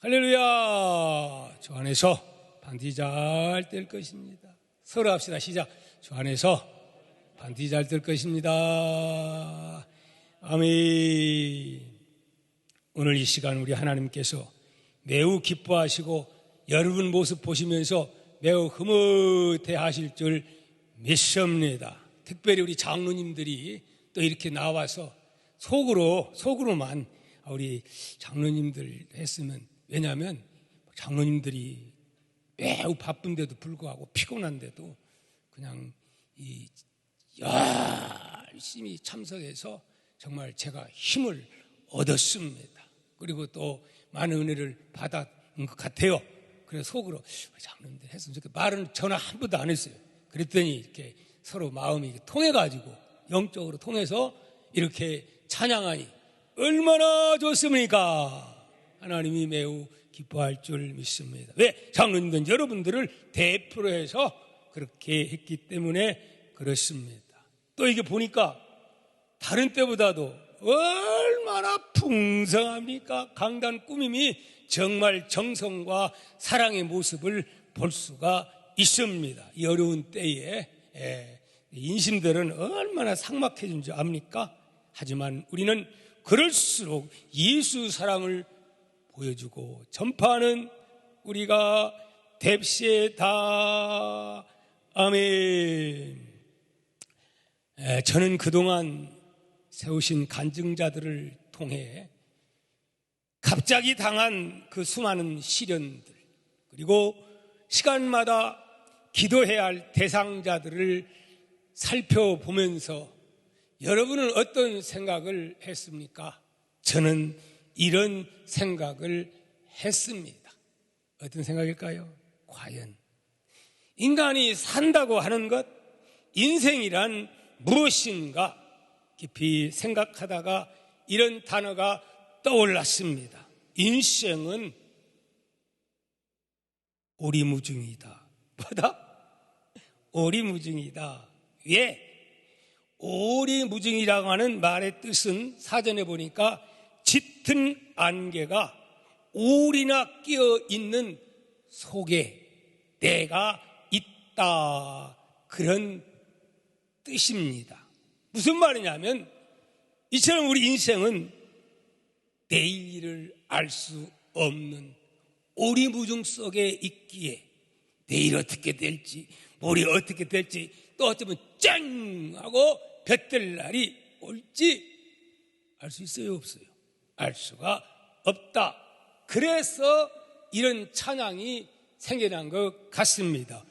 할렐루야. 주 안에서 반드시 잘 될 것입니다. 서로 합시다. 시작. 주 안에서 반드시 잘 될 것입니다. 아멘. 오늘 이 시간 우리 하나님께서 매우 기뻐하시고 여러분 모습 보시면서 매우 흐뭇해 하실 줄 믿습니다. 특별히 우리 장로님들이 또 이렇게 나와서 속으로만 우리 장로님들 했으면, 왜냐하면 장로님들이 매우 바쁜데도 불구하고 피곤한데도 그냥 열심히 참석해서 정말 제가 힘을 얻었습니다. 그리고 또 많은 은혜를 받은 것 같아요. 그래서 속으로 장로님들 했으면 좋겠다. 말은 전화 한 번도 안 했어요. 그랬더니 이렇게 서로 마음이 통해가지고 영적으로 통해서 이렇게 찬양하니 얼마나 좋습니까? 하나님이 매우 기뻐할 줄 믿습니다. 왜? 장로님들 여러분들을 대표로 해서 그렇게 했기 때문에 그렇습니다. 또 이게 보니까 다른 때보다도 얼마나 풍성합니까? 강단 꾸밈이 정말 정성과 사랑의 모습을 볼 수가 있습니다. 이 어려운 때에 인심들은 얼마나 삭막해진 줄 압니까? 하지만 우리는 그럴수록 예수 사랑을 보여주고 전파하는 우리가 됩시다. 아멘. 저는 그동안 세우신 간증자들을 통해 갑자기 당한 그 수많은 시련들, 그리고 시간마다 기도해야 할 대상자들을 살펴보면서 여러분은 어떤 생각을 했습니까? 저는 이런 생각을 했습니다. 어떤 생각일까요? 과연 인간이 산다고 하는 것, 인생이란 무엇인가 깊이 생각하다가 이런 단어가 떠올랐습니다. 인생은 오리무중이다. 뭐다? 오리무중이다. 왜? 오리무중이라고 하는 말의 뜻은 사전에 보니까 짙은 안개가 오리나 끼어 있는 속에 내가 있다, 그런 뜻입니다. 무슨 말이냐면 이처럼 우리 인생은 내일을 알 수 없는 오리무중 속에 있기에 내일 어떻게 될지, 모레 어떻게 될지, 또 어쩌면 쨍 하고 볕들 날이 올지 알 수 있어요, 없어요? 알 수가 없다. 그래서 이런 찬양이 생겨난 것 같습니다.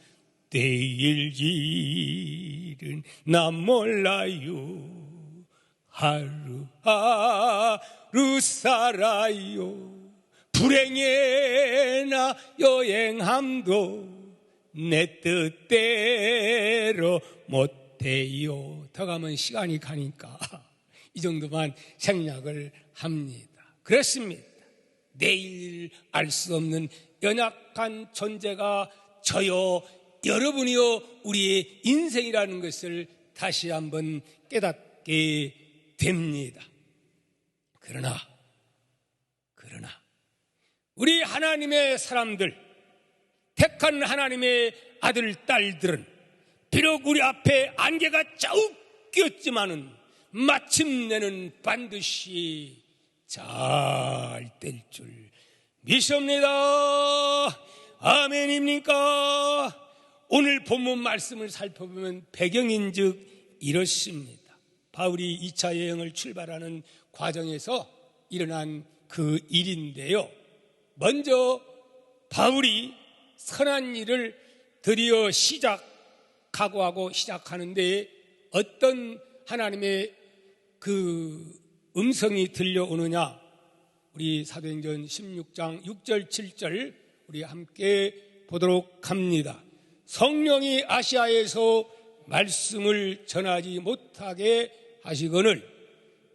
내일 일은 나 몰라요, 하루하루 살아요, 불행해나 여행함도 내 뜻대로 못해요. 더 가면 시간이 가니까 이 정도만 생략을 합니다. 그렇습니다. 내일 알 수 없는 연약한 존재가 저요, 여러분이요, 우리의 인생이라는 것을 다시 한번 깨닫게 됩니다. 그러나 우리 하나님의 사람들, 택한 하나님의 아들, 딸들은 비록 우리 앞에 안개가 자욱 끼었지만은 마침내는 반드시 잘 될 줄 믿습니다. 아멘입니까? 오늘 본문 말씀을 살펴보면 배경인즉 이렇습니다. 바울이 2차 여행을 출발하는 과정에서 일어난 그 일인데요. 먼저 바울이 선한 일을 드디어 각오하고 시작하는데 어떤 하나님의 그 음성이 들려오느냐? 우리 사도행전 16장 6절 7절 우리 함께 보도록 합니다. 성령이 아시아에서 말씀을 전하지 못하게 하시거늘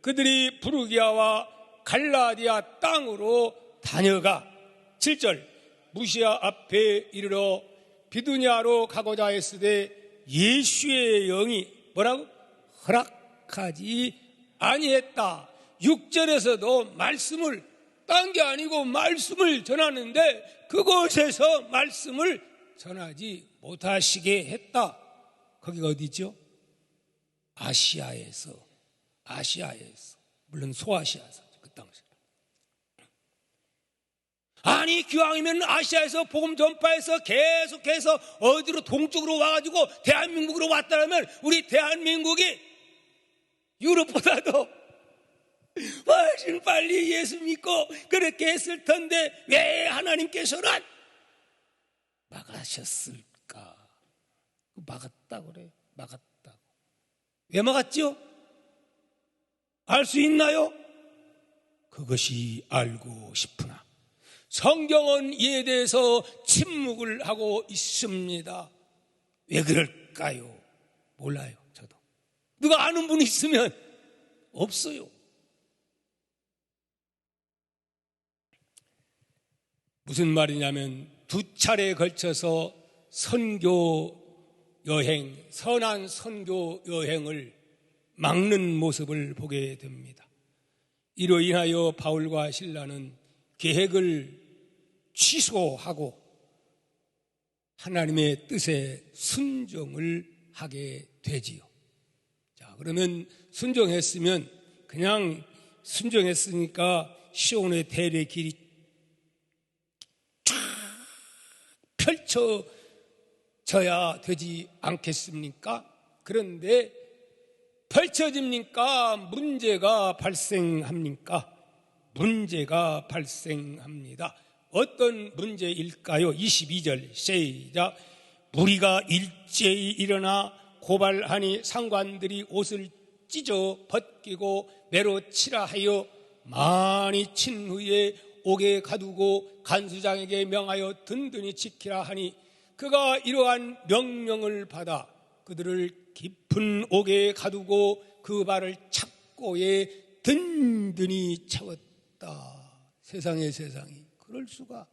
그들이 부르기아와 갈라디아 땅으로 다녀가 7절 무시아 앞에 이르러 비두냐로 가고자 했으되 예수의 영이 뭐라고? 허락하지 아니했다. 6절에서도 말씀을 딴 게 아니고 말씀을 전하는데 그곳에서 말씀을 전하지 못하시게 했다. 거기가 어디죠? 아시아에서. 물론 소아시아에서 그 당시. 아니 기왕이면 아시아에서 복음 전파해서 계속해서 어디로 동쪽으로 와가지고 대한민국으로 왔다면 우리 대한민국이 유럽보다도 훨씬 빨리 예수 믿고 그렇게 했을 텐데 왜 하나님께서는 막으셨을까? 막았다고 그래. 막았다고. 왜 막았죠? 알 수 있나요? 그것이 알고 싶으나 성경은 이에 대해서 침묵을 하고 있습니다. 왜 그럴까요? 몰라요. 저도. 누가 아는 분이 있으면 없어요. 무슨 말이냐면 2차례에 걸쳐서 선교 여행, 선한 선교 여행을 막는 모습을 보게 됩니다. 이로 인하여 바울과 실라는 계획을 취소하고 하나님의 뜻에 순종을 하게 되지요. 자, 그러면 순종했으면 그냥 순종했으니까 시온의 대례 길이 쫙 펼쳐져야 되지 않겠습니까? 그런데 펼쳐집니까? 문제가 발생합니까? 문제가 발생합니다. 어떤 문제일까요? 22절 시작. 무리가 일제히 일어나 고발하니 상관들이 옷을 찢어 벗기고 매로 치라 하여 많이 친 후에 옥에 가두고 간수장에게 명하여 든든히 지키라 하니 그가 이러한 명령을 받아 그들을 깊은 옥에 가두고 그 발을 착고에 든든히 채웠다. 세상에 그럴 수가.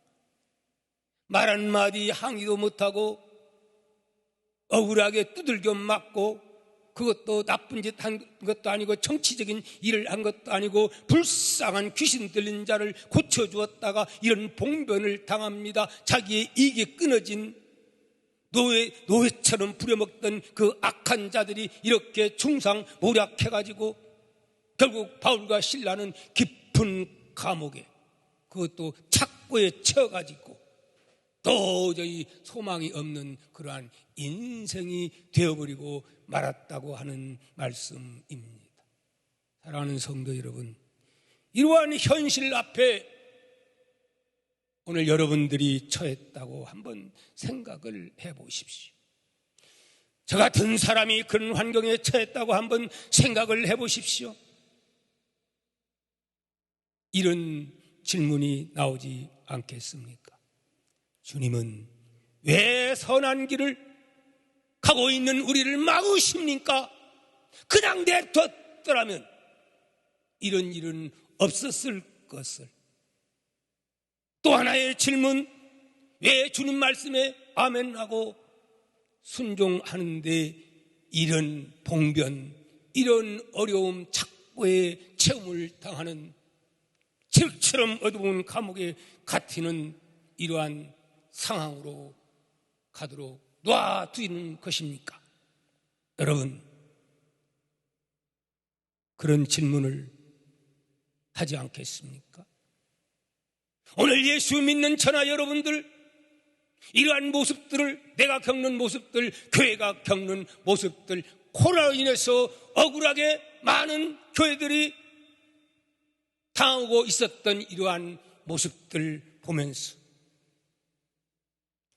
말 한마디 항의도 못하고 억울하게 두들겨 맞고 그것도 나쁜 짓 한 것도 아니고 정치적인 일을 한 것도 아니고 불쌍한 귀신 들린 자를 고쳐주었다가 이런 봉변을 당합니다. 자기의 이익이 끊어진 노예처럼 부려먹던 그 악한 자들이 이렇게 중상모략해가지고 결국 바울과 실라는 깊은 감옥에 그것도 착고에 쳐가지고 도저히 소망이 없는 그러한 인생이 되어버리고 말았다고 하는 말씀입니다. 사랑하는 성도 여러분, 이러한 현실 앞에 오늘 여러분들이 처했다고 한번 생각을 해보십시오. 저 같은 사람이 그런 환경에 처했다고 한번 생각을 해보십시오. 이런 질문이 나오지 않겠습니까? 주님은 왜 선한 길을 가고 있는 우리를 막으십니까? 그냥 내뒀더라면 이런 일은 없었을 것을. 또 하나의 질문, 왜 주님 말씀에 아멘하고 순종하는데 이런 봉변, 이런 어려움, 착고의 체험을 당하는 칠처럼 어두운 감옥에 갇히는 이러한 상황으로 가도록 놔두는 것입니까? 여러분, 그런 질문을 하지 않겠습니까? 오늘 예수 믿는 저나 여러분들, 이러한 모습들을, 내가 겪는 모습들, 교회가 겪는 모습들, 코로나로 인해서 억울하게 많은 교회들이 당하고 있었던 이러한 모습들 보면서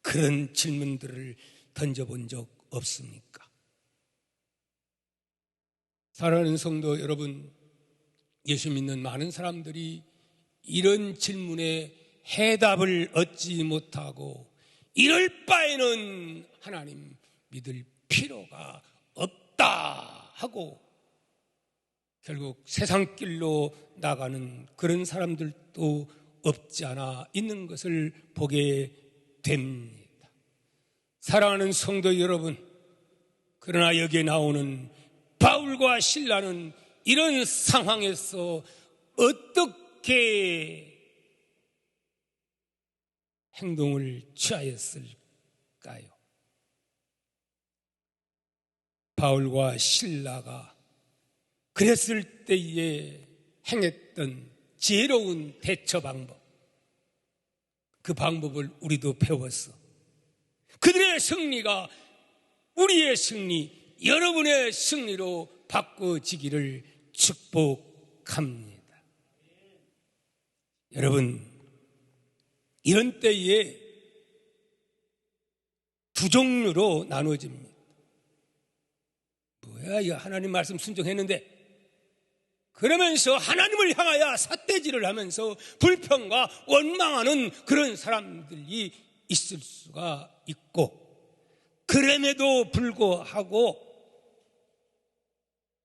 그런 질문들을 던져본 적 없습니까? 사랑하는 성도 여러분, 예수 믿는 많은 사람들이 이런 질문에 해답을 얻지 못하고 이럴 바에는 하나님 믿을 필요가 없다 하고 결국 세상 길로 나가는 그런 사람들도 없지 않아 있는 것을 보게 됩니다. 사랑하는 성도 여러분, 그러나 여기에 나오는 바울과 실라는 이런 상황에서 어떻게 행동을 취하였을까요? 바울과 실라가 그랬을 때에 행했던 지혜로운 대처 방법, 그 방법을 우리도 배웠어. 그들의 승리가 우리의 승리, 여러분의 승리로 바꿔지기를 축복합니다. 여러분, 이런 때에 두 종류로 나눠집니다. 뭐야, 이 하나님 말씀 순종했는데 그러면서 하나님을 향하여 삿대질을 하면서 불평과 원망하는 그런 사람들이 있을 수가 있고, 그럼에도 불구하고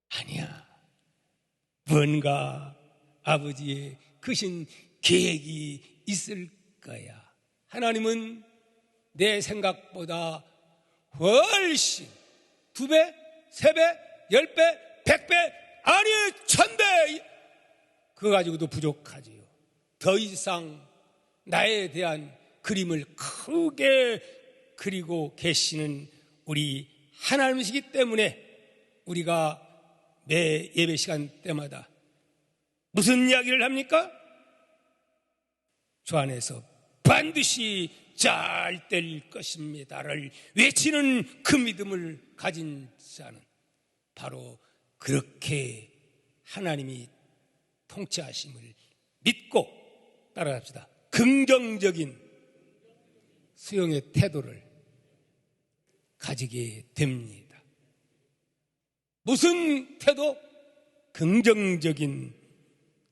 아니야, 뭔가 아버지의 크신 계획이 있을 거야. 하나님은 내 생각보다 훨씬 2배, 3배, 10배, 100배, 아니 1000배 그거 가지고도 부족하지요. 더 이상 나에 대한 그림을 크게 그리고 계시는 우리 하나님이시기 때문에 우리가 매 예배 시간 때마다 무슨 이야기를 합니까? 주 안에서 반드시 잘 될 것입니다를 외치는 그 믿음을 가진 자는 바로 그렇게 하나님이 통치하심을 믿고 따라갑시다. 긍정적인 수용의 태도를 가지게 됩니다. 무슨 태도? 긍정적인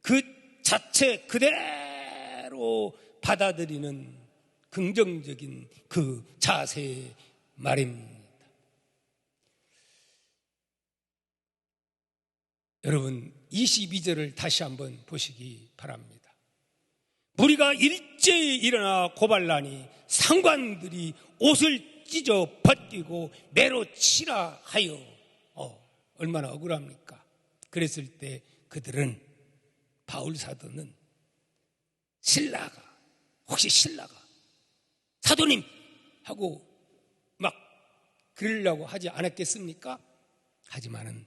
그 자체 그대로 받아들이는 긍정적인 그 자세 말입니다. 여러분, 22절을 다시 한번 보시기 바랍니다. 무리가 일제히 일어나 고발나니 상관들이 옷을 찢어 벗기고 매로 치라 하여. 얼마나 억울합니까? 그랬을 때 그들은, 바울 사도는 혹시 신라가 사도님 하고 막 그러려고 하지 않았겠습니까? 하지만은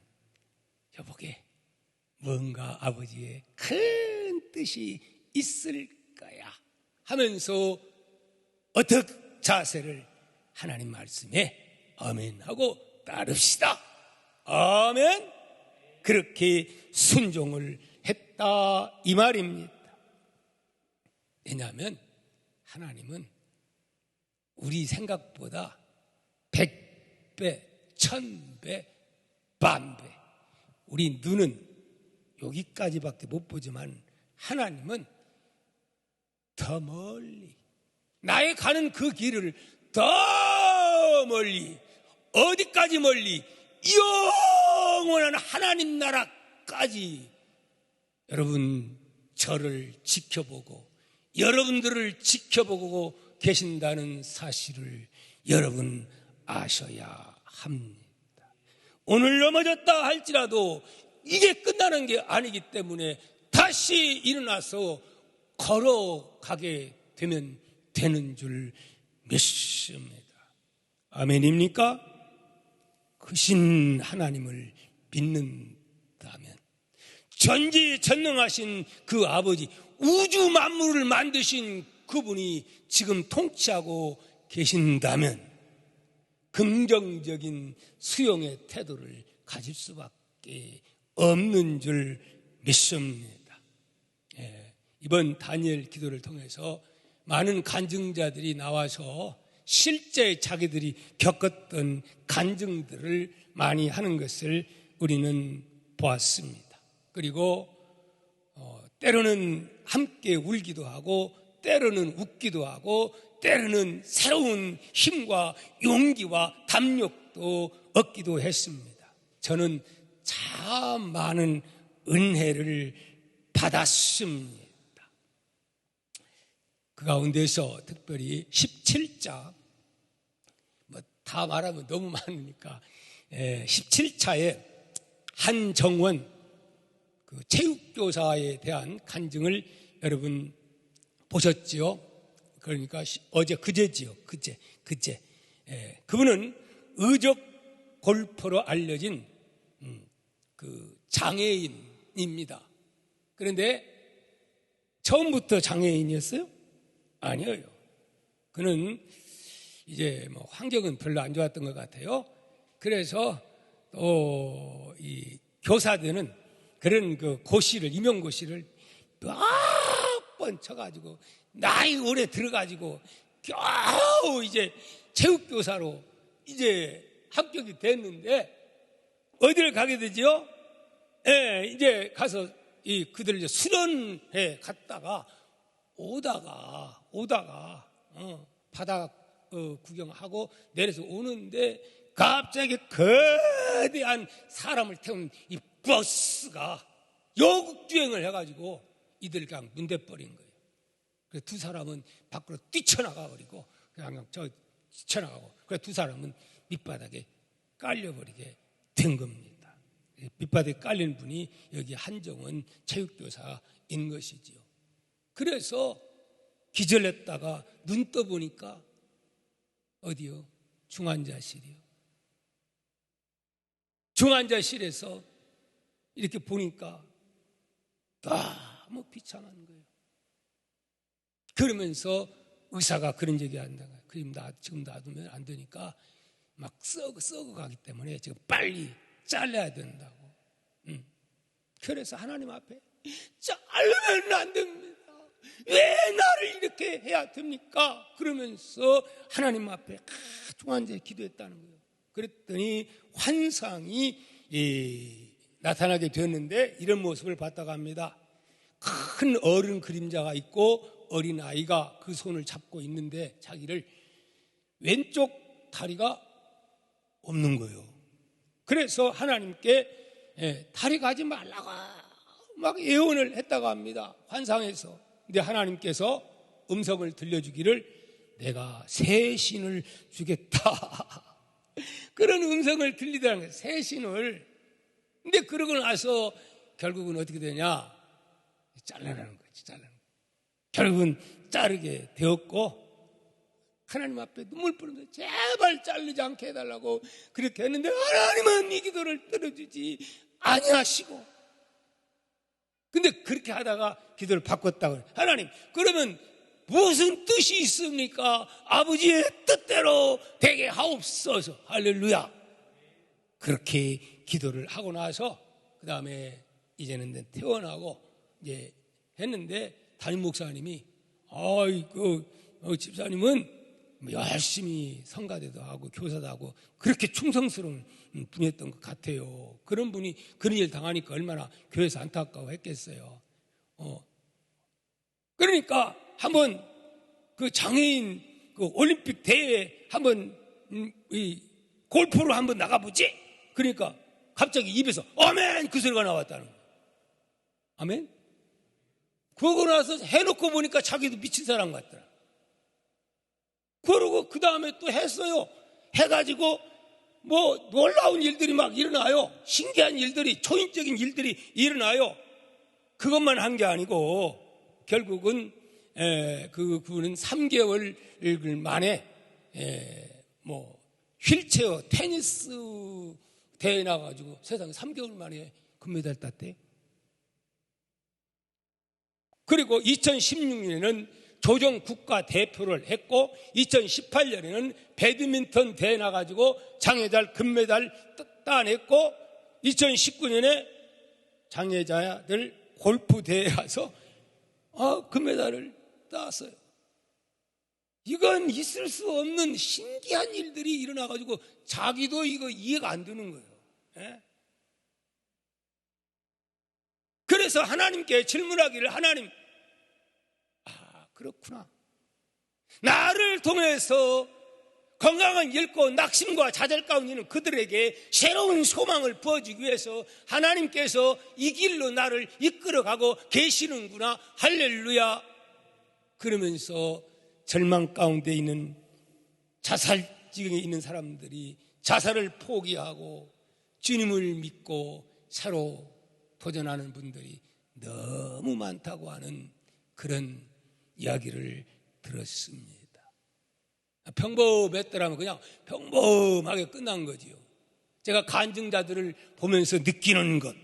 여보게 뭔가 아버지의 큰 뜻이 있을 거야 하면서 어떻게 자세를 하나님 말씀에 아멘 하고 따릅시다. 아멘. 그렇게 순종을 했다 이 말입니다. 왜냐하면 하나님은 우리 생각보다 100배, 1000배, 만배, 우리 눈은 여기까지밖에 못 보지만 하나님은 더 멀리, 나의 가는 그 길을 더 멀리, 어디까지 멀리, 영원한 하나님 나라까지 여러분 저를 지켜보고 여러분들을 지켜보고 계신다는 사실을 여러분 아셔야 합니다. 오늘 넘어졌다 할지라도 이게 끝나는 게 아니기 때문에 다시 일어나서 걸어가게 되면 되는 줄 믿습니다. 아멘입니까? 크신 하나님을 믿는다면, 전지전능하신 그 아버지, 우주 만물을 만드신 그분이 지금 통치하고 계신다면 긍정적인 수용의 태도를 가질 수밖에 없는 줄 믿습니다. 이번 다니엘 기도를 통해서 많은 간증자들이 나와서 실제 자기들이 겪었던 간증들을 많이 하는 것을 우리는 보았습니다. 그리고 때로는 함께 울기도 하고, 때로는 웃기도 하고, 때로는 새로운 힘과 용기와 담력도 얻기도 했습니다. 저는 참 많은 은혜를 받았습니다. 그 가운데서 특별히 17자, 다 말하면 너무 많으니까 17차에 한정원 그 체육교사에 대한 간증을 여러분 보셨지요? 그러니까 그제지요. 그제. 그분은 의적 골퍼로 알려진 그 장애인입니다. 그런데 처음부터 장애인이었어요? 아니에요. 그는 이제 뭐 환경은 별로 안 좋았던 것 같아요. 그래서 또 이 교사되는 그런 그 고시를, 임용고시를 몇 번 쳐가지고 나이 오래 들어가지고 겨우 이제 체육교사로 이제 합격이 됐는데 어디를 가게 되죠? 이제 가서 그들을 이제 수련회 갔다가 오다가 바다 구경하고 내려서 오는데 갑자기 거대한 사람을 태운 이 버스가 역주행을 해가지고 이들을 그냥 문대버린 거예요. 그래서 두 사람은 밖으로 뛰쳐나가 버리고 그냥 뛰쳐나가고 그래서 두 사람은 밑바닥에 깔려버리게 된 겁니다. 밑바닥에 깔린 분이 여기 한정은 체육교사인 것이지요. 그래서 기절했다가 눈 떠보니까 어디요? 중환자실이요. 중환자실에서 이렇게 보니까 너무 비참한 거예요. 그러면서 의사가 그런 얘기 한다는 거예요. 지금 놔두면 안 되니까 막 썩어가기 때문에 지금 빨리 잘라야 된다고. 그래서 하나님 앞에 자르면 안 됩니다. 왜 나를 이렇게 해야 됩니까? 그러면서 하나님 앞에 중환자에 기도했다는 거예요. 그랬더니 환상이 나타나게 되었는데 이런 모습을 봤다고 합니다. 큰 어른 그림자가 있고 어린 아이가 그 손을 잡고 있는데 자기를 왼쪽 다리가 없는 거예요. 그래서 하나님께 다리 가지 말라고 막 예언을 했다고 합니다. 환상에서. 근데 하나님께서 음성을 들려주기를 내가 새 신을 주겠다. 그런 음성을 들리더라는 거예요. 새 신을. 근데 그러고 나서 결국은 어떻게 되냐? 잘라라는 거지. 결국은 자르게 되었고 하나님 앞에 눈물 뿌리면서 제발 자르지 않게 해달라고 그렇게 했는데 하나님은 이 기도를 들어주지 아니하시고 근데 그렇게 하다가 기도를 바꿨다고 해요. 하나님 그러면 무슨 뜻이 있습니까? 아버지의 뜻대로 되게 하옵소서. 할렐루야. 그렇게 기도를 하고 나서 그 다음에 이제는 퇴원하고 이제 했는데 담임 목사님이 집사님은 열심히 성가대도 하고 교사도 하고 그렇게 충성스러운 분이었던 것 같아요. 그런 분이 그런 일 당하니까 얼마나 교회에서 안타까워했겠어요. 그러니까 한번 그 장애인 그 올림픽 대회에 한번 골프로 한번 나가보지. 그러니까 갑자기 입에서 아멘 그 소리가 나왔다는 거예요. 아멘. 그러고 나서 해놓고 보니까 자기도 미친 사람 같더라. 그러고 그 다음에 또 했어요. 해가지고 뭐 놀라운 일들이 막 일어나요. 신기한 일들이, 초인적인 일들이 일어나요. 그것만 한 게 아니고 결국은 그분은 3개월 만에 뭐 휠체어 테니스 대회 나가지고 세상에 3개월 만에 금메달 땄대요. 그리고 2016년에는 조정 국가대표를 했고 2018년에는 배드민턴 대회 나가지고 장애자 금메달 따냈고 2019년에 장애자들 골프 대회에 가서 금메달을 땄어요. 이건 있을 수 없는 신기한 일들이 일어나가지고 자기도 이거 이해가 안 되는 거예요. 예? 그래서 하나님께 질문하기를 하나님 그렇구나. 나를 통해서 건강한 잃고 낙심과 좌절 가운데 있는 그들에게 새로운 소망을 부어주기 위해서 하나님께서 이 길로 나를 이끌어가고 계시는구나. 할렐루야. 그러면서 절망 가운데 있는 자살지경에 있는 사람들이 자살을 포기하고 주님을 믿고 새로 도전하는 분들이 너무 많다고 하는 그런 이야기를 들었습니다. 평범했더라면 그냥 평범하게 끝난 거지요. 제가 간증자들을 보면서 느끼는 것,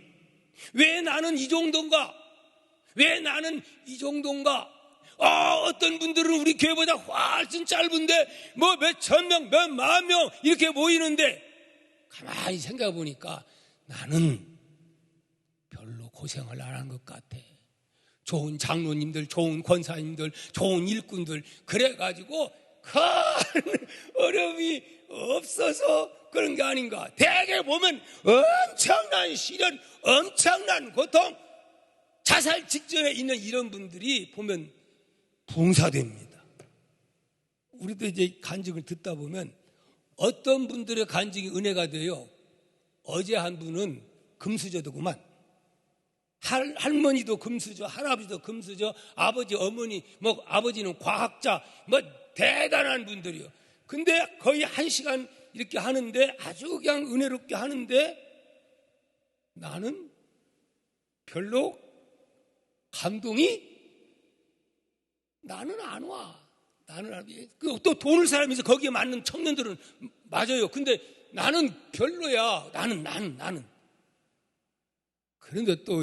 왜 나는 이 정도인가? 왜 나는 이 정도인가? 어떤 분들은 우리 교회보다 훨씬 짧은데 뭐 몇 천 명, 몇 만 명 이렇게 모이는데 가만히 생각해 보니까 나는 별로 고생을 안 한 것 같아. 좋은 장로님들, 좋은 권사님들, 좋은 일꾼들 그래가지고 큰 어려움이 없어서 그런 게 아닌가. 대개 보면 엄청난 시련, 엄청난 고통, 자살 직전에 있는 이런 분들이 보면 봉사됩니다. 우리도 이제 간증을 듣다 보면 어떤 분들의 간증이 은혜가 돼요. 어제 한 분은 금수저더구만. 할머니도 금수저, 할아버지도 금수저, 아버지, 어머니, 뭐 아버지는 과학자, 뭐 대단한 분들이요. 근데 거의 1시간 이렇게 하는데 아주 그냥 은혜롭게 하는데 나는 별로 감동이 나는 안 와. 나는 안 와. 또 돈을 사람이서 거기에 맞는 청년들은 맞아요. 근데 나는 별로야. 나는. 그런데 또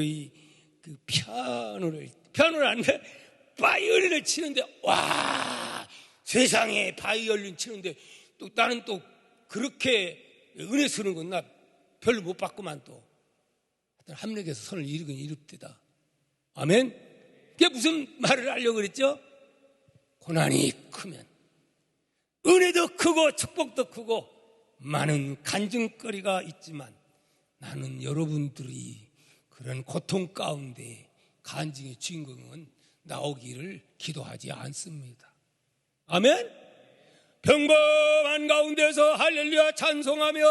그 피아노를 하는데 바이올린을 치는데 와, 세상에 바이올린 치는데 또 나는 또 그렇게 은혜 쓰는 건 나 별로 못 받구만 또. 함락에서 선을 이루긴 이룹디다. 아멘? 그게 무슨 말을 하려고 그랬죠? 고난이 크면 은혜도 크고 축복도 크고 많은 간증거리가 있지만 나는 여러분들이 그런 고통 가운데 간증의 주인공은 나오기를 기도하지 않습니다. 아멘? 평범한 가운데서 할렐루야 찬송하며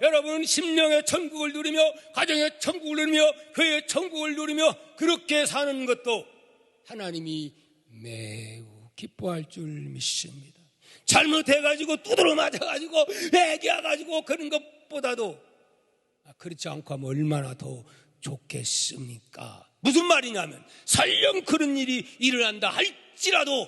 여러분 심령의 천국을 누리며 가정의 천국을 누리며 교회의 천국을 누리며 그렇게 사는 것도 하나님이 매우 기뻐할 줄 믿습니다. 잘못해가지고 두드러 맞아가지고 애기야가지고 그런 것보다도 그렇지 않고 하면 얼마나 더 좋겠습니까? 무슨 말이냐면 설령 그런 일이 일어난다 할지라도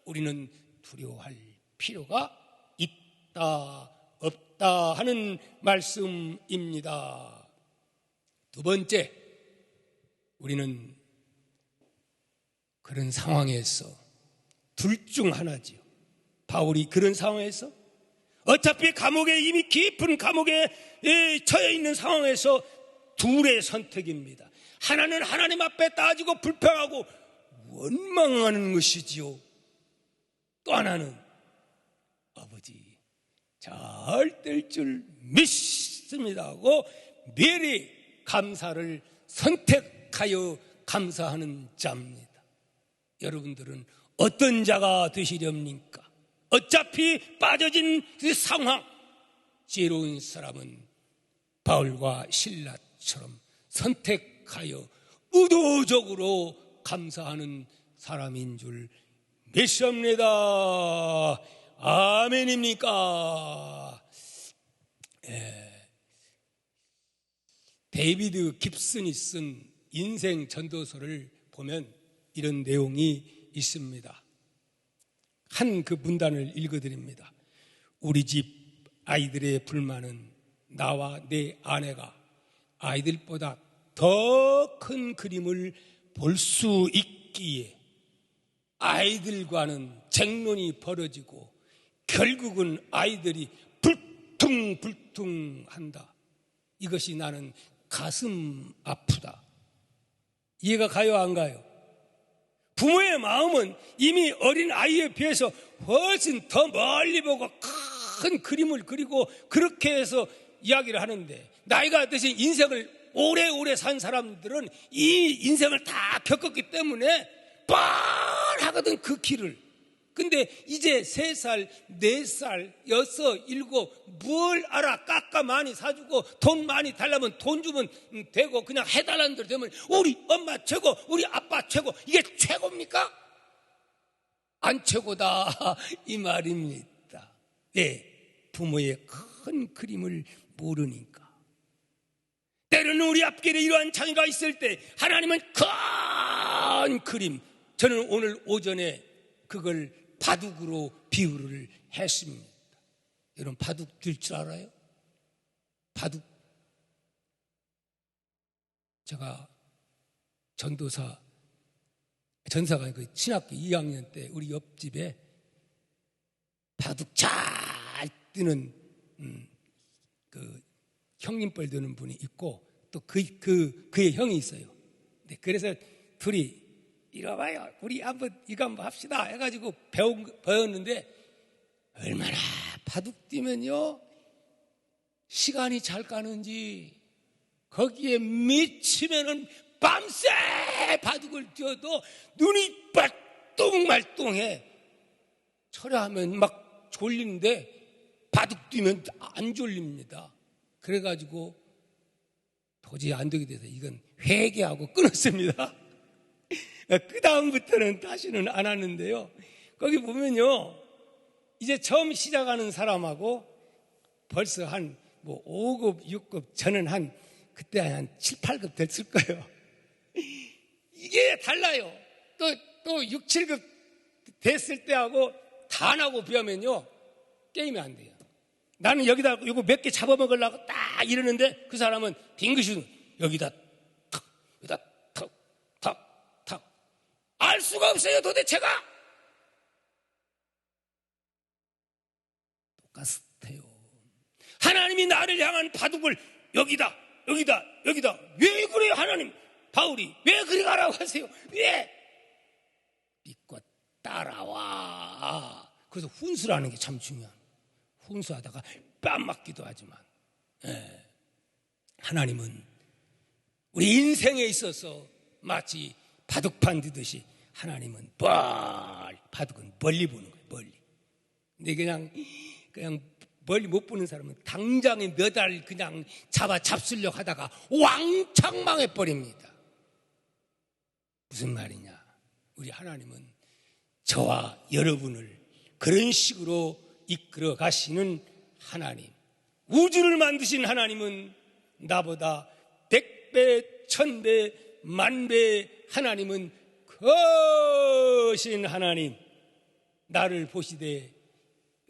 우리는 두려워할 필요가 있다 없다 하는 말씀입니다. 두 번째, 우리는 그런 상황에서 둘 중 하나지요. 바울이 그런 상황에서 어차피 감옥에 이미 깊은 감옥에 처해 있는 상황에서 둘의 선택입니다. 하나는 하나님 앞에 따지고 불평하고 원망하는 것이지요. 또 하나는 아버지 잘 될 줄 믿습니다 하고 미리 감사를 선택하여 감사하는 자입니다. 여러분들은 어떤 자가 되시렵니까? 어차피 빠져진 그 상황, 지혜로운 사람은 바울과 실라처럼 선택하여 의도적으로 감사하는 사람인 줄 믿습니다. 아멘입니까? 데이비드 깁슨이 쓴 인생 전도서를 보면 이런 내용이 있습니다. 한 그 문단을 읽어드립니다. 우리 집 아이들의 불만은 나와 내 아내가 아이들보다 더 큰 그림을 볼 수 있기에 아이들과는 쟁론이 벌어지고 결국은 아이들이 불퉁불퉁한다. 이것이 나는 가슴 아프다. 이해가 가요 안 가요? 부모의 마음은 이미 어린 아이에 비해서 훨씬 더 멀리 보고 큰 그림을 그리고 그렇게 해서 이야기를 하는데 나이가 드신 인생을 오래오래 산 사람들은 이 인생을 다 겪었기 때문에 뻔하거든 그 길을. 근데 이제 3살, 4살, 6, 7 뭘 알아. 깎아 많이 사주고 돈 많이 달라면 돈 주면 되고 그냥 해달라는 대로 되면 우리 엄마 최고, 우리 아빠 최고. 이게 최고입니까? 안 최고다 이 말입니다. 예, 부모의 큰 그림을 모르니까. 때로는 우리 앞길에 이러한 장애가 있을 때 하나님은 큰 그림, 저는 오늘 오전에 그걸 바둑으로 비유를 했습니다. 여러분, 바둑 들 줄 알아요? 바둑. 제가 전사가 그 신학교 2학년 때 우리 옆집에 바둑 잘 뜨는 그 형님뻘 되는 분이 있고 또 그의 형이 있어요. 네, 그래서 둘이 이리 와봐요. 우리 이거 한번 합시다 해가지고 배웠는데 얼마나 바둑 뛰면요 시간이 잘 가는지 거기에 미치면은 밤새 바둑을 뛰어도 눈이 말똥말똥해. 철야하면 막 졸리는데 바둑 뛰면 안 졸립니다. 그래가지고 도저히 안 되게 돼서 이건 회개하고 끊었습니다. 그 다음부터는 다시는 안 하는데요. 거기 보면요, 이제 처음 시작하는 사람하고 벌써 한 5급, 6급, 저는 그때 한 7, 8급 됐을 거예요. 이게 달라요. 또 6, 7급 됐을 때하고 단하고 비하면요, 게임이 안 돼요. 나는 여기다 이거 몇 개 잡아먹으려고 딱 이러는데 그 사람은 빙긋이 여기다 탁, 여기다 탁, 탁, 탁. 알 수가 없어요, 도대체가. 똑같아요. 하나님이 나를 향한 바둑을 여기다. 왜 그래요, 하나님? 바울이 왜 그리 가라고 하세요? 왜? 믿고 따라와. 그래서 훈수라는 게 참 중요한. 훈수하다가 뺨 맞기도 하지만, 하나님은 우리 인생에 있어서 마치 바둑판 두듯이 하나님은 바둑은 멀리 보는 거예요. 멀리. 근데 그냥 멀리 못 보는 사람은 당장에 몇 알 그냥 잡으려고 하다가 왕창 망해버립니다. 무슨 말이냐? 우리 하나님은 저와 여러분을 그런 식으로 이끌어 가시는 하나님, 우주를 만드신 하나님은 나보다 100배, 1000배, 만배 하나님은 크신 하나님. 나를 보시되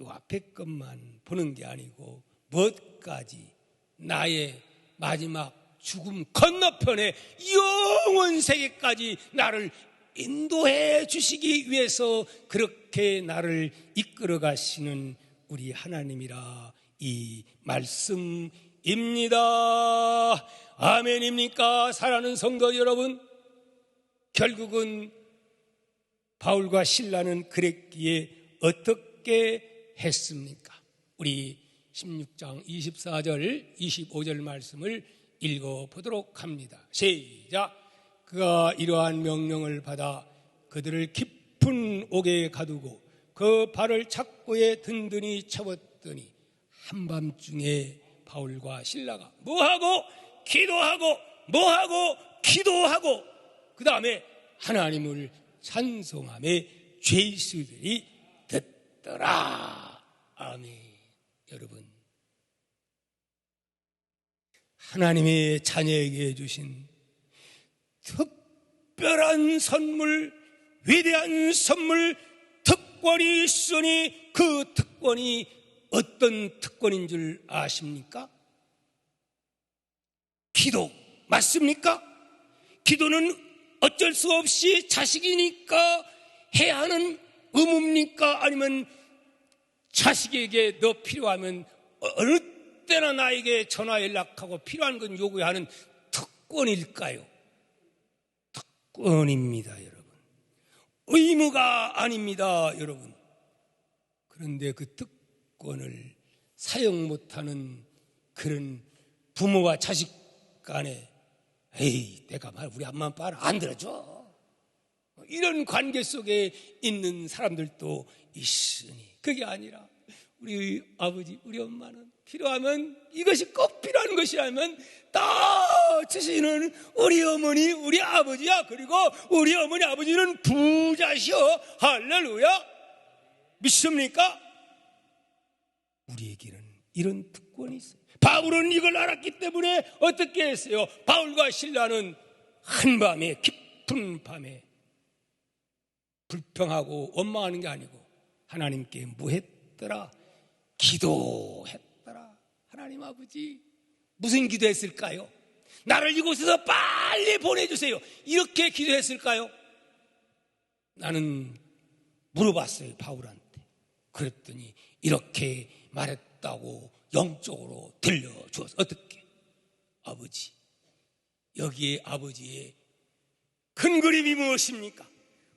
요 앞에 것만 보는 게 아니고 뭐까지 나의 마지막 죽음 건너편에 영원 세계까지 나를 인도해 주시기 위해서 그렇게 나를 이끌어 가시는 우리 하나님이라 이 말씀입니다. 아멘입니까? 사랑하는 성도 여러분, 결국은 바울과 실라는 그랬기에 어떻게 했습니까? 우리 16장 24절 25절 말씀을 읽어보도록 합니다. 시작. 그가 이러한 명령을 받아 그들을 깊은 옥에 가두고 그 발을 착고에 든든히 채웠더니 한밤중에 바울과 실라가 뭐하고 기도하고 그 다음에 하나님을 찬송하며 죄수들이 듣더라. 아멘. 여러분, 하나님의 자녀에게 주신 특별한 선물, 위대한 선물, 특권이 있으니 그 특권이 어떤 특권인 줄 아십니까? 기도 맞습니까? 기도는 어쩔 수 없이 자식이니까 해야 하는 의무입니까? 아니면 자식에게 너 필요하면 어느 때나 나에게 전화 연락하고 필요한 건 요구하는 특권일까요? 특권입니다, 여러분. 의무가 아닙니다, 여러분. 그런데 그 특권을 사용 못하는 그런 부모와 자식 간에 내가 우리 엄마 아빠는 안 들어줘. 이런 관계 속에 있는 사람들도 있으니 그게 아니라 우리 아버지, 우리 엄마는 필요하면 이것이 꼭 필요한 것이라면 다 주시는 우리 어머니, 우리 아버지야. 그리고 우리 어머니, 아버지는 부자시오. 할렐루야. 믿습니까? 우리에게는 이런 특권이 있어요. 바울은 이걸 알았기 때문에 어떻게 했어요? 바울과 실라는 한밤에, 깊은 밤에 불평하고 원망하는 게 아니고 하나님께 뭐 했더라? 기도했더라. 하나님 아버지, 무슨 기도했을까요? 나를 이곳에서 빨리 보내주세요. 이렇게 기도했을까요? 나는 물어봤어요, 바울한테. 그랬더니 이렇게 말했다고 영적으로 들려주었어. 어떻게? 아버지, 여기에 아버지의 큰 그림이 무엇입니까?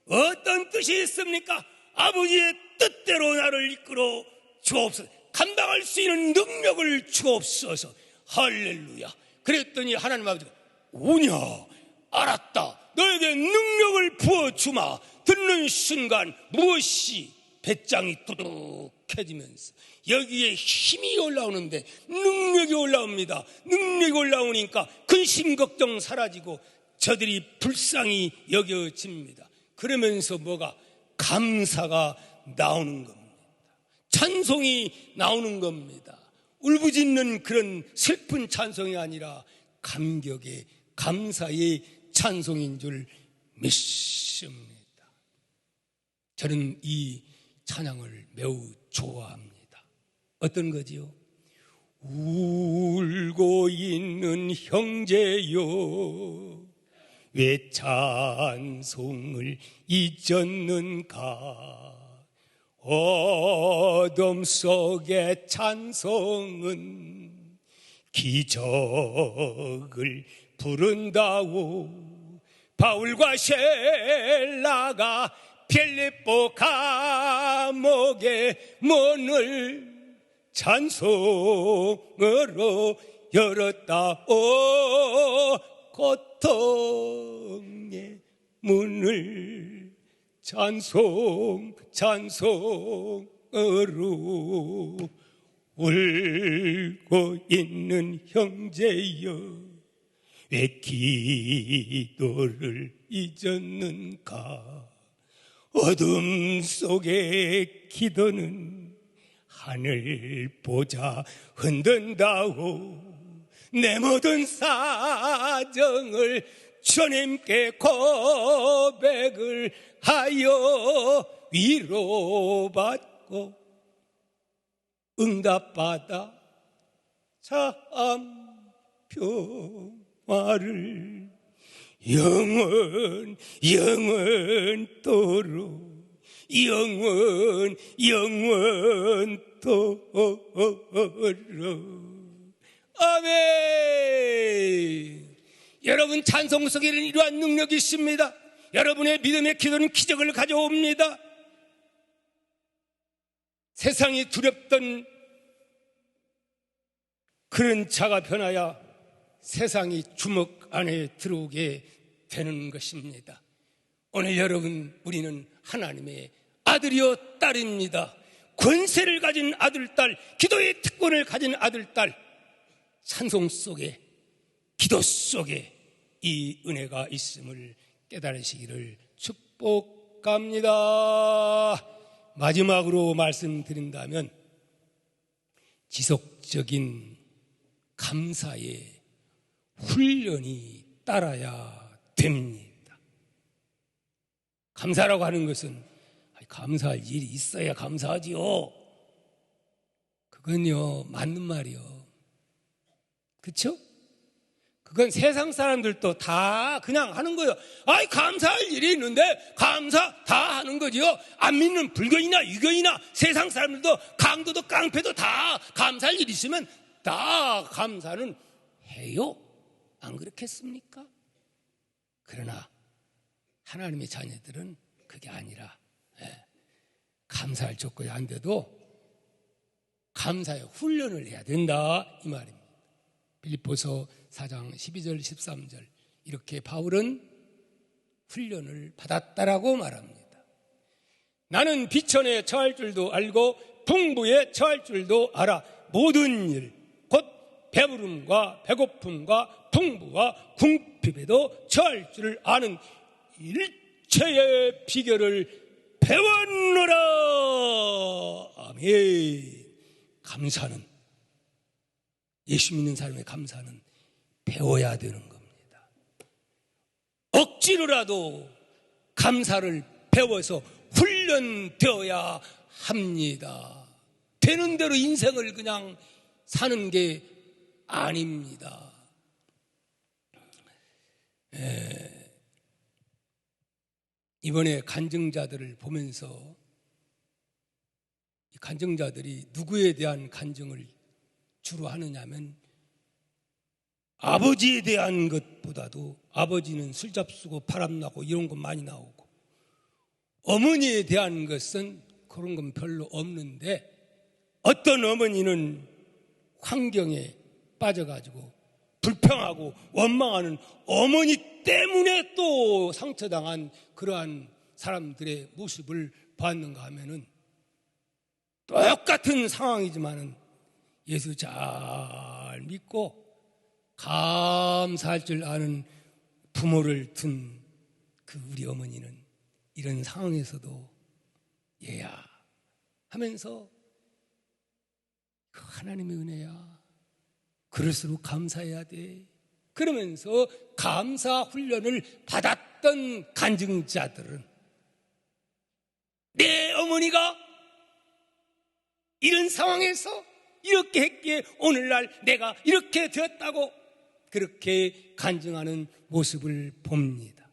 어떤 뜻이 있습니까? 아버지의 뜻대로 나를 이끌어 주옵소서. 감당할 수 있는 능력을 주옵소서. 할렐루야. 그랬더니 하나님 아버지가 오냐, 알았다, 너에게 능력을 부어주마. 듣는 순간 무엇이 배짱이 두둑해지면서 여기에 힘이 올라오는데 능력이 올라옵니다. 능력이 올라오니까 근심 걱정 사라지고 저들이 불쌍히 여겨집니다. 그러면서 뭐가? 감사가 나오는 겁니다. 찬송이 나오는 겁니다. 울부짖는 그런 슬픈 찬송이 아니라 감격의, 감사의 찬송인 줄 믿습니다. 저는 이 찬양을 매우 좋아합니다. 어떤 거지요? 울고 있는 형제여, 왜 찬송을 잊었는가? 어둠 속의 찬송은 기적을 부른다오. 바울과 셀라가 빌립보 감옥의 문을 찬송으로 열었다오. 고통의 문을 찬송으로 울고 있는 형제여, 왜 기도를 잊었는가? 어둠 속의 기도는 하늘보자 흔든다오. 내 모든 사정을 주님께 고백을 하여 위로받고 응답받아 참 평화를 영원토록 영원토록. 아멘. 여러분, 찬송 속에는 이러한 능력이 있습니다. 여러분의 믿음의 기도는 기적을 가져옵니다. 세상이 두렵던 그런 자가 변하여 세상이 주먹 안에 들어오게 되는 것입니다. 오늘 여러분, 우리는 하나님의 아들이요 딸입니다. 권세를 가진 아들, 딸, 기도의 특권을 가진 아들, 딸. 찬송 속에, 기도 속에 이 은혜가 있음을 깨달으시기를 축복합니다. 마지막으로 말씀드린다면 지속적인 감사의 훈련이 따라야 됩니다. 감사라고 하는 것은 감사할 일이 있어야 감사하지요. 그건요, 맞는 말이요. 그렇죠? 그건 세상 사람들도 다 그냥 하는 거예요. 아이, 감사할 일이 있는데 감사 다 하는 거지요. 안 믿는 불교인이나 유교인이나 세상 사람들도 강도도 깡패도 다 감사할 일이 있으면 다 감사는 해요. 안 그렇겠습니까? 그러나 하나님의 자녀들은 그게 아니라 감사할 조건이 안 돼도 감사의 훈련을 해야 된다, 이 말입니다. 빌립보서 4장 12절 13절 이렇게 바울은 훈련을 받았다라고 말합니다. 나는 비천에 처할 줄도 알고 풍부에 처할 줄도 알아. 모든 일, 곧 배부름과 배고픔과 풍부와 궁핍에도 처할 줄을 아는 일체의 비결을 배웠노라. 아멘. 감사는, 예수 믿는 사람의 감사는 배워야 되는 겁니다. 억지로라도 감사를 배워서 훈련되어야 합니다. 되는 대로 인생을 그냥 사는 게 아닙니다. 이번에 간증자들을 보면서 이 간증자들이 누구에 대한 간증을 주로 하느냐면 아버지에 대한 것보다도 아버지는 술 잡수고 바람나고 이런 것 많이 나오고 어머니에 대한 것은 그런 건 별로 없는데 어떤 어머니는 환경에 빠져가지고 불평하고 원망하는 어머니 때문에 또 상처당한 그러한 사람들의 모습을 봤는가 하면은 똑같은 상황이지만은 예수 잘 믿고 감사할 줄 아는 부모를 둔 그 우리 어머니는 이런 상황에서도 얘야 하면서 하나님의 은혜야. 그럴수록 감사해야 돼. 그러면서 감사 훈련을 받았던 간증자들은 내 어머니가 이런 상황에서 이렇게 했기에 오늘날 내가 이렇게 되었다고 그렇게 간증하는 모습을 봅니다.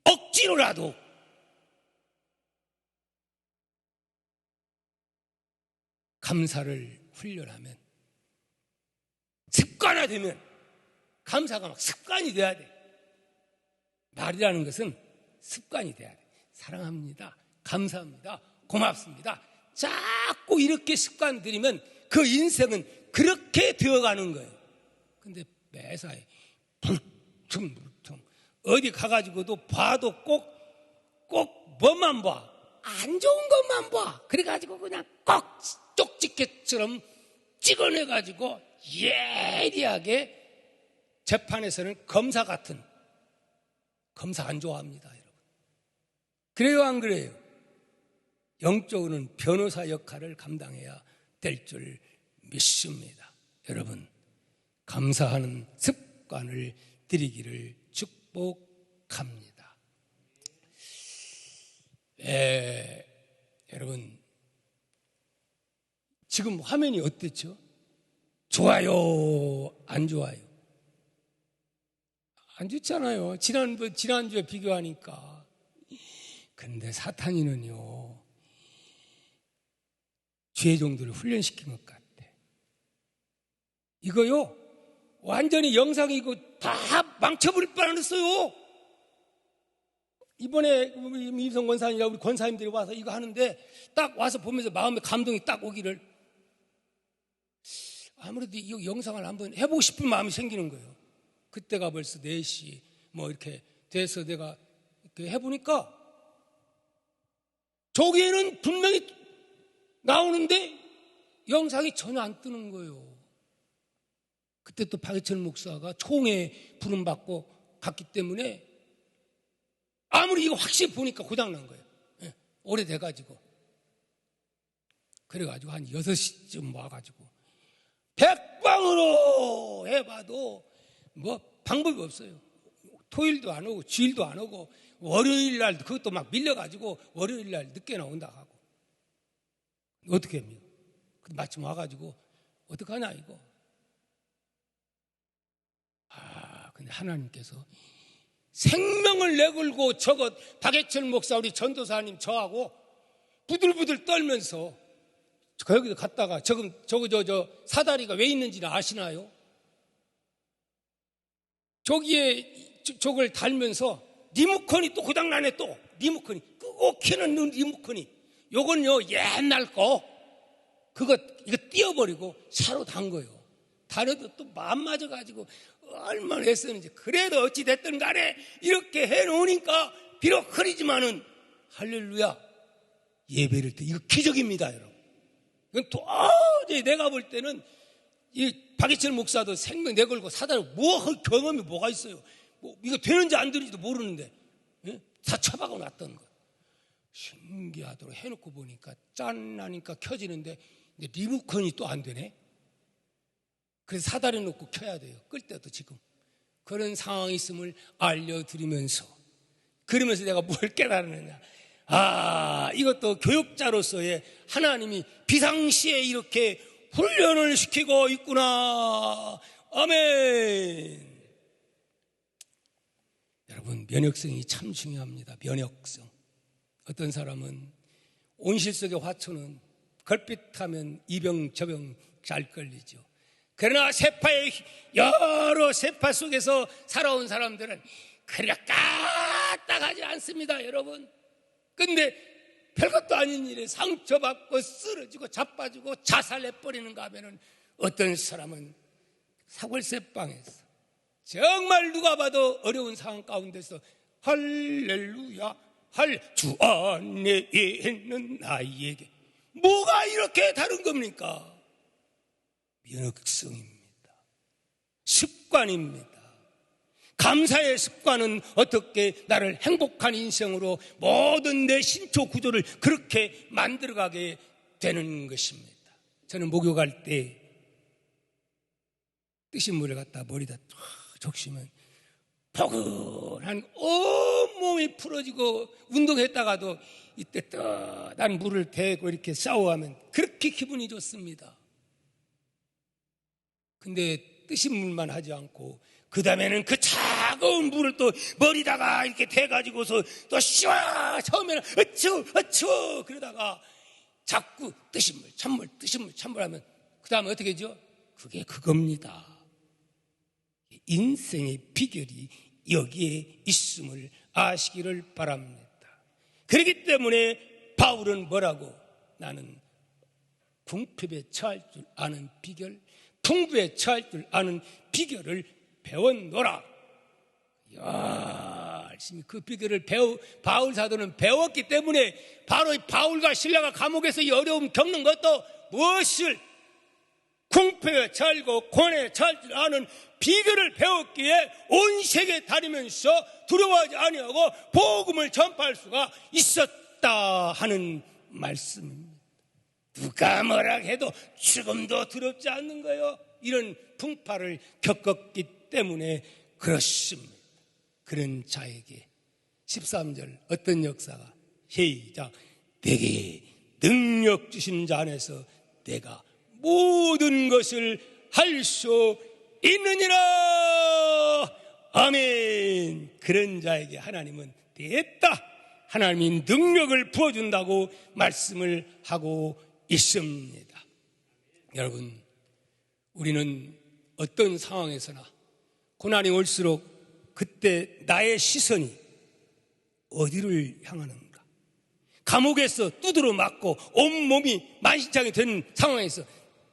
억지로라도 감사를 훈련하면 습관화되면 감사가 막 습관이 돼야 돼. 말이라는 것은 습관이 돼야 돼. 사랑합니다. 감사합니다. 고맙습니다. 자꾸 이렇게 습관 들이면 그 인생은 그렇게 되어가는 거예요. 근데 매사에 불퉁불퉁 어디 가가지고도 봐도 꼭 뭐만 봐. 안 좋은 것만 봐. 그래가지고 그냥 꼭 쪽집게처럼 찍어내가지고 예리하게 재판에서는 검사 같은 검사 안 좋아합니다, 여러분. 그래요, 안 그래요? 영적으로는 변호사 역할을 감당해야 될 줄 믿습니다. 여러분, 감사하는 습관을 들이기를 축복합니다. 여러분, 지금 화면이 어땠죠? 좋아요? 안 좋아요? 안 좋잖아요. 지난주에 비교하니까. 근데 사탄이는요, 죄의 종들을 훈련시킨 것 같아. 이거요, 완전히 영상이 이거 다 망쳐버릴 뻔했어요. 이번에 임성 권사님이랑 우리 권사님들이 와서 이거 하는데 딱 와서 보면서 마음에 감동이 딱 오기를 아무래도 이 영상을 한번 해보고 싶은 마음이 생기는 거예요. 그때가 벌써 4시 뭐 이렇게 돼서 내가 이렇게 해보니까 저기에는 분명히 나오는데 영상이 전혀 안 뜨는 거예요. 그때 또 박예철 목사가 총회 부름받고 갔기 때문에 아무리 이거 확실히 보니까 고장난 거예요. 오래돼가지고. 그래가지고 한 6시쯤 와가지고 백방으로 해봐도 뭐 방법이 없어요. 토요일도 안 오고 주일도 안 오고 월요일날 그것도 막 밀려가지고 월요일날 늦게 나온다 하고 어떻게 합니까? 마침 와가지고 어떡하냐 이거. 근데 하나님께서 생명을 내걸고 저것 박예철 목사 우리 전도사님 저하고 부들부들 떨면서 거기도 갔다가 저거 사다리가 왜 있는지는 아시나요? 저기에 저걸 달면서 리모컨이 또 고장나네. 또 리모컨이 끄고 켜는 리모컨이 요건요 옛날 거 이거 띄워버리고 새로 단 거예요. 다려도 또 마음 맞아가지고 얼마나 애쓰는지. 그래도 어찌됐든 간에 이렇게 해놓으니까 비록 흐리지만은 할렐루야 예배를 때 이거 기적입니다, 여러분. 이건 도저히 내가 볼 때는 이 박예철 목사도 생명 내걸고 사다리 경험이 뭐가 있어요. 이거 되는지 안 되는지도 모르는데 다 처박아 놨던 거. 신기하도록 해놓고 보니까 짠 하니까 켜지는데 리모컨이 또 안 되네. 그래서 사다리 놓고 켜야 돼요. 끌 때도 지금 그런 상황이 있음을 알려드리면서 그러면서 내가 뭘 깨달았느냐. 이것도 교육자로서의 하나님이 비상시에 이렇게 훈련을 시키고 있구나. 아멘. 여러분, 면역성이 참 중요합니다. 면역성. 어떤 사람은 온실 속의 화초는 걸핏하면 이병 저병 잘 걸리죠. 그러나 여러 세파 속에서 살아온 사람들은 그렇게 까딱하지 않습니다, 여러분. 근데 별것도 아닌 일에 상처받고 쓰러지고 자빠지고 자살해버리는가 하면은 어떤 사람은 사골세방에서 정말 누가 봐도 어려운 상황 가운데서 할렐루야 주 안에 있는 나에게 뭐가 이렇게 다른 겁니까? 면역성입니다. 습관입니다. 감사의 습관은 어떻게 나를 행복한 인생으로 모든 내 신초 구조를 그렇게 만들어가게 되는 것입니다. 저는 목욕할 때 뜨신 물을 갖다 머리다 적시면 포근한 온몸이 풀어지고 운동했다가도 이때 떠난 물을 대고 이렇게 샤워하면 그렇게 기분이 좋습니다. 근데 뜨신 물만 하지 않고 그 다음에는 그 차가운 물을 또 머리다가 이렇게 대가지고서 또 처음에는 어쭈 그러다가 자꾸 뜨신 물 찬물 하면 그 다음에 어떻게 하죠? 그게 그겁니다. 인생의 비결이 여기에 있음을 아시기를 바랍니다. 그렇기 때문에 바울은 뭐라고? 나는 궁핍에 처할 줄 아는 비결, 풍부에 처할 줄 아는 비결을 배웠노라. 열심히 그 비결을 바울 사도는 배웠기 때문에 바로 바울과 신라가 감옥에서 이 어려움 겪는 것도 무엇을 궁핍에 처하고 고난에 처할 줄 아는 비결을 배웠기에 온 세계 다니면서 두려워하지 아니하고 복음을 전파할 수가 있었다 하는 말씀입니다. 누가 뭐라 해도 죽음도 두렵지 않는 거예요. 이런 풍파를 겪었기 때문에 그렇습니다. 그런 자에게 13절 어떤 역사가 시작 내게 능력 주신 자 안에서 내가 모든 것을 할 수 있느니라. 아멘. 그런 자에게 하나님은 됐다. 하나님이 능력을 부어준다고 말씀을 하고 있습니다. 여러분, 우리는 어떤 상황에서나 고난이 올수록 그때 나의 시선이 어디를 향하는가? 감옥에서 두드러 맞고 온몸이 만신창이 된 상황에서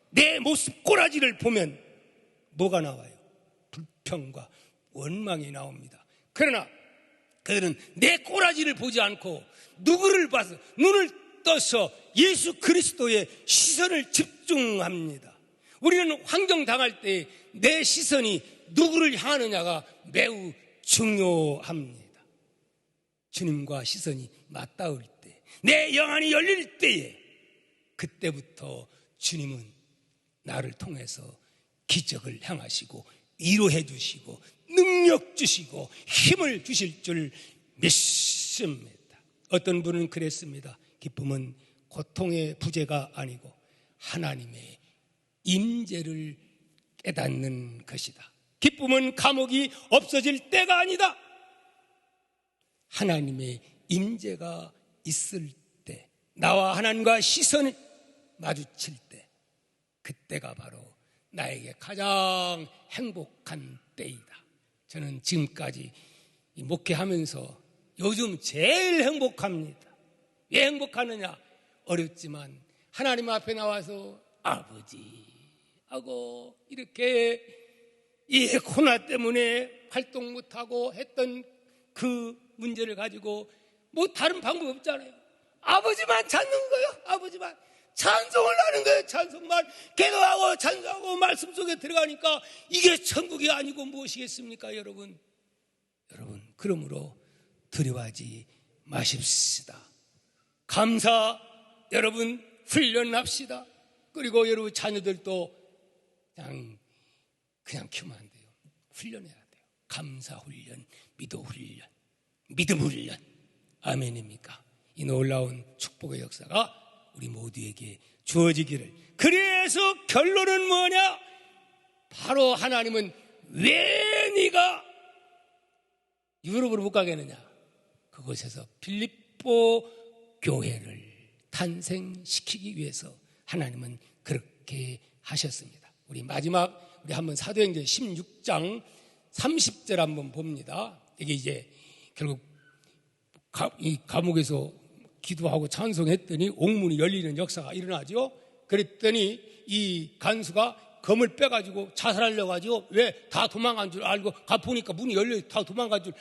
내 모습 꼬라지를 보면 뭐가 나와요? 불평과 원망이 나옵니다. 그러나 그들은 내 꼬라지를 보지 않고 누구를 봐서 눈을 떠서 예수 그리스도의 시선을 집중합니다. 우리는 환경 당할 때 내 시선이 누구를 향하느냐가 매우 중요합니다. 주님과 시선이 맞닿을 때, 내 영안이 열릴 때에 그때부터 주님은 나를 통해서 기적을 행하시고 위로해 주시고 능력 주시고 힘을 주실 줄 믿습니다. 어떤 분은 그랬습니다. 기쁨은 고통의 부재가 아니고 하나님의 임재를 깨닫는 것이다. 기쁨은 감옥이 없어질 때가 아니다. 하나님의 임재가 있을 때, 나와 하나님과 시선을 마주칠 때, 그때가 바로 나에게 가장 행복한 때이다. 저는 지금까지 목회하면서 요즘 제일 행복합니다. 왜 행복하느냐? 어렵지만 하나님 앞에 나와서 아버지 하고 이렇게 이 코로나 때문에 활동 못하고 했던 그 문제를 가지고 뭐 다른 방법 없잖아요. 아버지만 찾는 거예요. 아버지만 찬송을 하는 거예요. 찬송만 기도하고 찬송하고 말씀 속에 들어가니까 이게 천국이 아니고 무엇이겠습니까? 여러분 그러므로 두려워하지 마십시다. 감사 여러분 훈련합시다. 그리고 여러분 자녀들도 그냥 키우면 안 돼요. 훈련해야 돼요. 감사 훈련, 믿음 훈련, 믿음 훈련. 아멘입니까? 이 놀라운 축복의 역사가 우리 모두에게 주어지기를. 그래서 결론은 뭐냐? 바로 하나님은 왜 네가 유럽으로 못 가겠느냐? 그곳에서 필립보 교회를 탄생시키기 위해서 하나님은 그렇게 하셨습니다. 우리 마지막 우리 한번 사도행전 16장 30절 한번 봅니다. 이게 이제 결국 이 감옥에서 기도하고 찬송했더니 옥문이 열리는 역사가 일어나죠. 그랬더니 이 간수가 검을 빼가지고 자살하려고 하죠. 왜? 다 도망간 줄 알고 가보니까 문이 열려 다 도망간 줄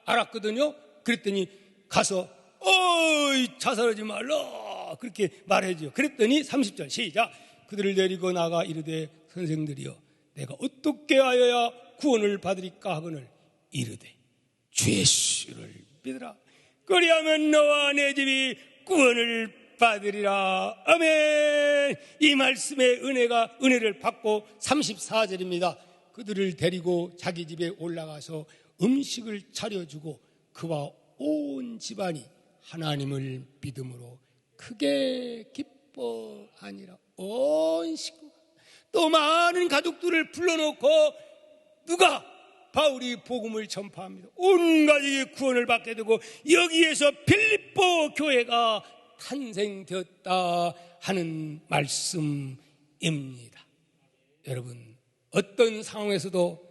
알았거든요. 그랬더니 가서 어이 자살하지 말라 그렇게 말해줘요. 그랬더니 30절 시작. 그들을 데리고 나가 이르되 선생들이여 내가 어떻게 하여야 구원을 받으리까 하거늘 이르되 주 예수를 믿으라 그리하면 너와 내 집이 구원을 받으리라. 아멘. 이 말씀의 은혜를 받고 34절입니다. 그들을 데리고 자기 집에 올라가서 음식을 차려주고 그와 온 집안이 하나님을 믿음으로 크게 기뻐하니라. 온 식구가 또 많은 가족들을 불러놓고 누가 바울이 복음을 전파합니다. 온 가족이 구원을 받게 되고 여기에서 필립보 교회가 탄생되었다 하는 말씀입니다. 여러분 어떤 상황에서도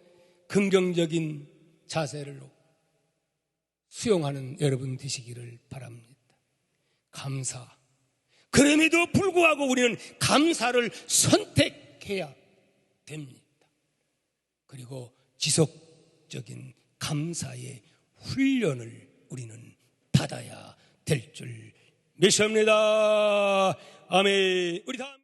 긍정적인 자세를 수용하는 여러분 되시기를 바랍니다. 감사. 그럼에도 불구하고 우리는 감사를 선택해야 됩니다. 그리고 지속적인 감사의 훈련을 우리는 받아야 될 줄 믿습니다. 아멘. 우리 다음